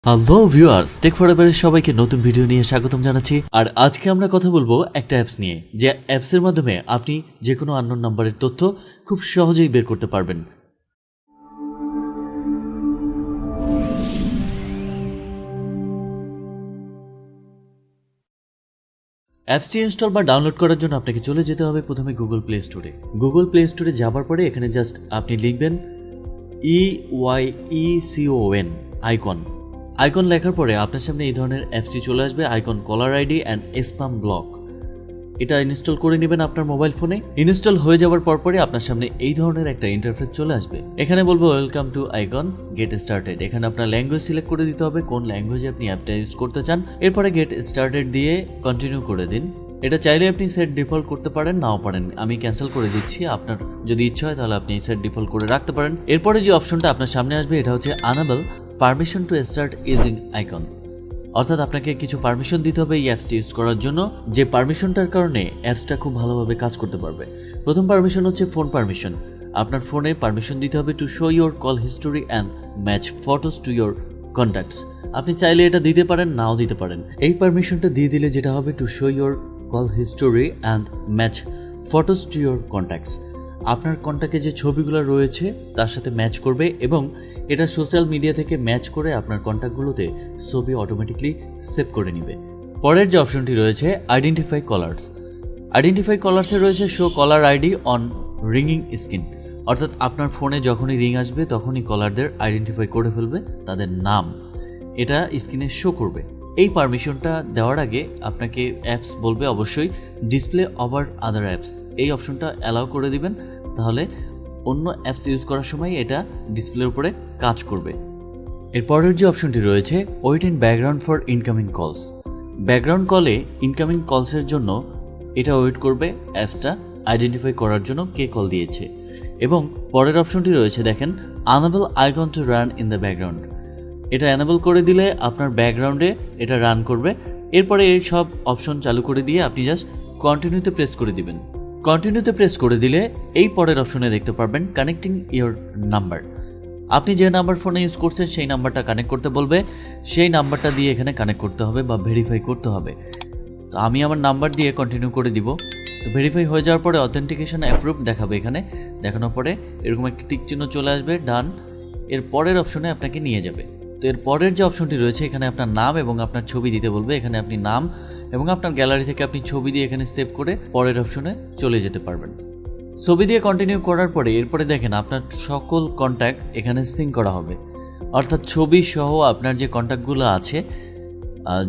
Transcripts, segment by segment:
Hello viewers, take ফরএভারের সবাইকে নতুন video নিয়ে স্বাগতম জানাচ্ছি। আর আজকে আমরা কথা বলবো একটা অ্যাপস নিয়ে, যে অ্যাপসের মাধ্যমে আপনি যে কোনো আননোন নাম্বারের তথ্য খুব সহজেই বের করতে পারবেন। অ্যাপসটি ইনস্টল বা ডাউনলোড করার জন্য আপনাকে চলে যেতে হবে প্রথমে গুগল প্লে স্টোরে। গুগল প্লে স্টোরে যাবার পরে এখানে জাস্ট আপনি লিখবেন EYECON আইকন লেখার পরে আপনার সামনে এই ধরনের অ্যাপসটি চলে আসবে, icon caller ID and spam block. এটা ইনস্টল করে নেবেন আপনার মোবাইল ফোনে। ইনস্টল হয়ে যাওয়ার পরে আপনার সামনে এই ধরনের একটা ইন্টারফেস চলে আসবে। এখানে বলবো welcome to icon, get started. এখানে আপনার ল্যাঙ্গুয়েজ সিলেক্ট করে দিতে হবে কোন ল্যাঙ্গুয়েজে আপনি অ্যাপটা ইউজ করতে চান। এরপরে গেট স্টার্টেড দিয়ে কন্টিনিউ করে দিন। এটা চাইলে আপনি সেট ডিফল্ট করতে পারেন, নাও পারেন। আমি ক্যান্সেল করে দিচ্ছি। আপনার যদি ইচ্ছা হয় তাহলে আপনি সেট ডিফল্ট করে রাখতে পারেন। এরপরে যে অপশনটা আপনার সামনে আসবে এটা হচ্ছে unable permission to start using icon. অর্থাৎ আপনাকে কিছু পারমিশন দিতে হবে এই অ্যাপসটি ইউজ করার জন্য, যে পারমিশনটার কারণে অ্যাপসটা খুব ভালোভাবে কাজ করতে পারবে। প্রথম পারমিশন হচ্ছে ফোন পারমিশন। আপনার ফোনে পারমিশন দিতে হবে to show your call history and match photos to your contacts. আপনি চাইলে এটা দিতে পারেন, নাও দিতে পারেন। এই পারমিশনটা দিয়ে দিলে যেটা হবে to show your call history and match photos to your contacts. আপনার কন্ট্যাক্টে যে ছবিগুলো রয়েছে তার সাথে ম্যাচ করবে এবং এটা সোশ্যাল মিডিয়া থেকে ম্যাচ করে আপনার কন্ট্যাক্টগুলোতে ছবি অটোমেটিকলি সেভ করে নেবে। পরের যে অপশনটি রয়েছে আইডেন্টিফাই কলার্স। আইডেন্টিফাই কলার্সে রয়েছে শো কলার আইডি অন রিংইং স্ক্রিন। অর্থাৎ আপনার ফোনে যখনই রিং আসবে তখনই কলারদের আইডেন্টিফাই করে ফেলবে, তাদের নাম এটা স্ক্রিনে শো করবে। এই পারমিশনটা দেওয়ার আগে আপনাকে অ্যাপস বলবে অবশ্যই ডিসপ্লে ওভার আদার অ্যাপস, এই অপশনটা অ্যালাউ করে দিবেন। তাহলে অন্য অ্যাপস ইউজ করার সময় এটা ডিসপ্লের উপরে কাজ করবে। এরপরের যে অপশনটি রয়েছে wait in background for incoming calls. Background কলে ইনকামিং কলসের জন্য এটা ওয়েট করবে অ্যাপসটা আইডেন্টিফাই করার জন্য কে কল দিয়েছে। এবং পরের অপশনটি রয়েছে দেখেন unable icon to run in the background. এটা অ্যানাবেল করে দিলে আপনার ব্যাকগ্রাউন্ডে এটা রান করবে। এরপরে এই সব অপশন চালু করে দিয়ে আপনি জাস্ট কন্টিনিউতে প্রেস করে দিবেন। কন্টিনিউতে প্রেস করে দিলে এই পরের অপশনে দেখতে পারবেন কানেক্টিং ইওর নাম্বার। আপনি যে নাম্বার ফোনে ইউজ করছেন সেই নাম্বারটা কানেক্ট করতে বলবে, সেই নাম্বারটা দিয়ে এখানে কানেক্ট করতে হবে বা ভেরিফাই করতে হবে। তো আমি আমার নাম্বার দিয়ে কন্টিনিউ করে দিব। তো ভেরিফাই হয়ে যাওয়ার পরে অথেন্টিকেশন অ্যাপ্রুভ দেখাবে। এখানে দেখানোর পরে এরকম একটা টিক চিহ্ন চলে আসবে, ডান। এর পরের অপশনে আপনাকে নিয়ে যাবে। তো এর পরের যে অপশনটি রয়েছে এখানে আপনার নাম এবং আপনার ছবি দিতে বলবে। এখানে আপনি নাম এবং আপনার গ্যালারি থেকে আপনি ছবি দিয়ে এখানে সেভ করে পরের অপশনে চলে যেতে পারবেন। ছবি দিয়ে কন্টিনিউ করার পরে এরপরে দেখেন আপনার সকল কন্ট্যাক্ট এখানে সিঙ্ক করা হবে। অর্থাৎ ছবি সহ আপনার যে কন্ট্যাক্টগুলো আছে,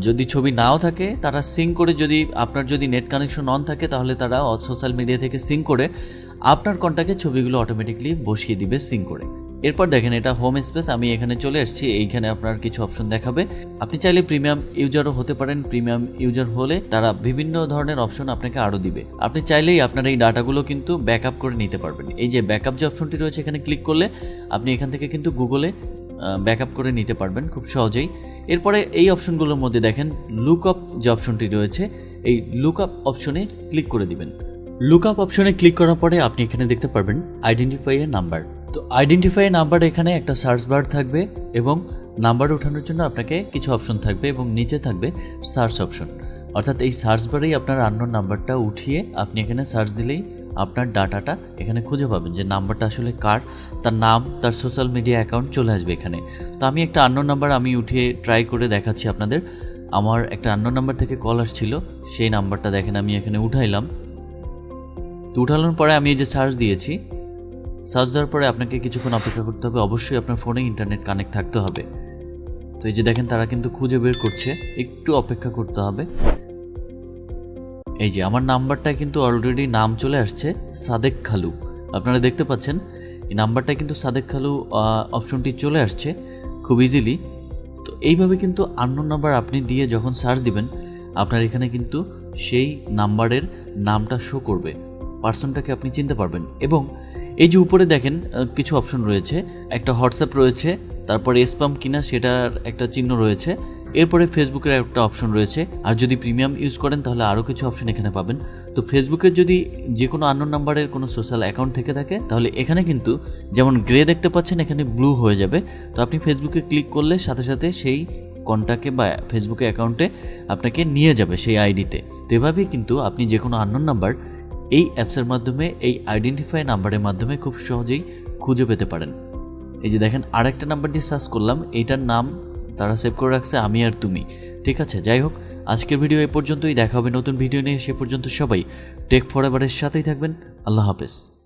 যদি ছবি নাও থাকে তারা সিঙ্ক করে, যদি আপনার যদি নেট কানেকশন অন থাকে তাহলে তারা সোশ্যাল মিডিয়া থেকে সিঙ্ক করে আপনার কন্ট্যাক্টের ছবিগুলো অটোমেটিকলি বসিয়ে দিবে সিঙ্ক করে। এরপর দেখেন এটা হোম স্পেস, আমি এখানে চলে এসেছি। এইখানে আপনার কিছু অপশন দেখাবে। আপনি চাইলে প্রিমিয়াম ইউজারও হতে পারেন। প্রিমিয়াম ইউজার হলে তারা বিভিন্ন ধরনের অপশন আপনাকে আরও দিবে। আপনি চাইলেই আপনার এই ডাটাগুলো কিন্তু ব্যাকআপ করে নিতে পারবেন। এই যে ব্যাকআপ যে অপশনটি রয়েছে এখানে ক্লিক করলে আপনি এখান থেকে কিন্তু গুগলে ব্যাকআপ করে নিতে পারবেন খুব সহজেই। এরপরে এই অপশনগুলোর মধ্যে দেখেন লুকআপ যে অপশনটি রয়েছে, এই লুকআপ অপশনে ক্লিক করে দিবেন। লুকআপ অপশনে ক্লিক করার পরে আপনি এখানে দেখতে পারবেন আইডেন্টিফাই এ নাম্বার। তো আইডেন্টিফাই নাম্বার এখানে একটা সার্চ বার থাকবে এবং নাম্বার ওঠানোর জন্য আপনাকে কিছু অপশন থাকবে এবং নিচে থাকবে সার্চ অপশন। অর্থাৎ এই সার্চ বারেই আপনার আননোন নাম্বারটা উঠিয়ে আপনি এখানে সার্চ দিলেই আপনার ডাটাটা এখানে খুঁজে পাবেন যে নাম্বারটা আসলে কার, তার নাম, তার সোশ্যাল মিডিয়া অ্যাকাউন্ট চলে আসবে এখানে। তো আমি একটা আননোন নাম্বার আমি উঠিয়ে ট্রাই করে দেখাচ্ছি আপনাদের। আমার একটা আননোন নাম্বার থেকে কল আসছিল, সেই নাম্বারটা দেখেন আমি এখানে উঠাইলাম। তো উঠানোর পরে আমি এই যে সার্চ দিয়েছি, সার্চ দেওয়ার পরে আপনাকে কিছুক্ষণ অপেক্ষা করতে হবে। অবশ্যই আপনার ফোনে ইন্টারনেট কানেক্ট থাকতে হবে। তো এই যে দেখেন তারা কিন্তু খুঁজে বের করছে, একটু অপেক্ষা করতে হবে। এই যে আমার নাম্বারটা কিন্তু অলরেডি নাম চলে আসছে সাদেক খালু, আপনারা দেখতে পাচ্ছেন এই নাম্বারটা কিন্তু সাদেক খালু অপশনটি চলে আসছে খুব ইজিলি। তো এইভাবে কিন্তু আননোন নাম্বার আপনি দিয়ে যখন সার্চ দিবেন আপনার এখানে কিন্তু সেই নাম্বারের নামটা শো করবে, পার্সনটাকে আপনি চিনতে পারবেন। এবং এই যে উপরে দেখেন কিছু অপশন রয়েছে, একটা হোয়াটসঅ্যাপ রয়েছে, তারপরে স্প্যাম কিনা সেটার একটা চিহ্ন রয়েছে, এরপরে ফেসবুকের একটা অপশন রয়েছে। আর যদি প্রিমিয়াম ইউজ করেন তাহলে আরও কিছু অপশন এখানে পাবেন। তো ফেসবুকের যদি যে কোনো আননোন নাম্বারের কোনো সোশ্যাল অ্যাকাউন্ট থেকে থাকে তাহলে এখানে কিন্তু যেমন গ্রে দেখতে পাচ্ছেন এখানে ব্লু হয়ে যাবে। তো আপনি ফেসবুকে ক্লিক করলে সাথে সাথে সেই কন্ট্যাক্টে বা ফেসবুকে অ্যাকাউন্টে আপনাকে নিয়ে যাবে সেই আইডিতে। তো এভাবেই কিন্তু আপনি যে কোনো আননোন নাম্বার এই অ্যাপসের মাধ্যমে, এই আইডেন্টিফাই নাম্বারের মাধ্যমে খুব সহজেই খুঁজে পেতে পারেন। এই যে দেখেন আরেকটা নাম্বার দিয়ে সার্চ করলাম, এইটার নাম তারা সেভ করে রাখছে আমি আর তুমি। ঠিক আছে, যাই হোক, আজকের ভিডিও এ পর্যন্তই। দেখা হবে নতুন ভিডিও নিয়ে। সে পর্যন্ত সবাই টেক ফরএভারের সাথেই থাকবেন। আল্লাহ হাফেজ।